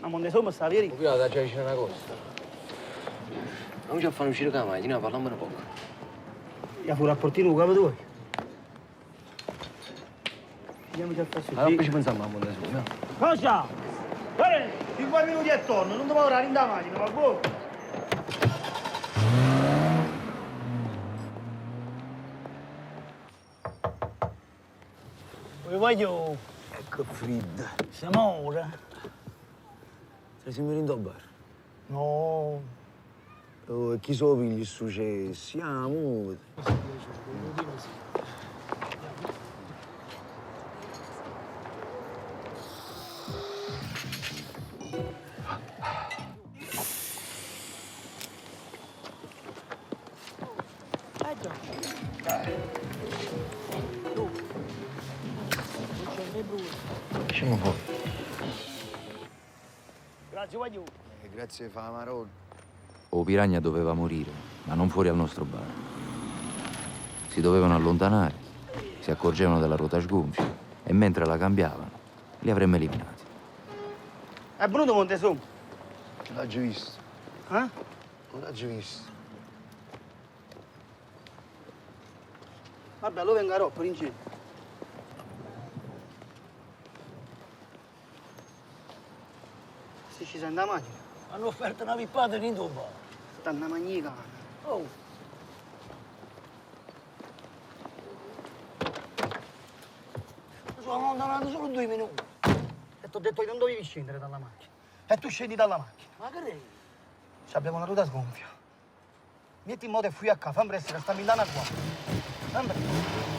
Ma non ne siamo stati veri? Qui già vicino alla costa. Non ci fanno uscire la macchina, parliamo un poco. Io fu rapportino come tu. Andiamo già a fare su. Allora poi ci pensiamo a mondo su, no? Cosa? Guarda, 5 minuti e torno, non devo lavorare in da macchina, va buono. Dove voglio? Ecco fredda. Siamo ora? Sei sempre in bar? No. Oh, e chi sono gli successi? Siamo. Usciamo fuori. Grazie, voglio. Grazie fa Marone. O Piragna doveva morire, ma non fuori al nostro bar. Si dovevano allontanare, si accorgevano della ruota sgonfia e mentre la cambiavano li avremmo eliminati. È venuto Montesum? Non l'ho già visto. Eh? Non l'ho già visto. Vabbè, lo venga per incendio. Se ci sei in da macchina, Hanno offerto una pippata in tubo. sta una magnica. Oh, sono allontanato solo 2 minuti. E ti ho detto che non dovevi scendere dalla macchina. E tu scendi dalla macchina. Ma che rei? Ci abbiamo una ruota sgonfia. Metti in moto e fui a casa, fammi presto che sta a Milano qua. Fammi presto.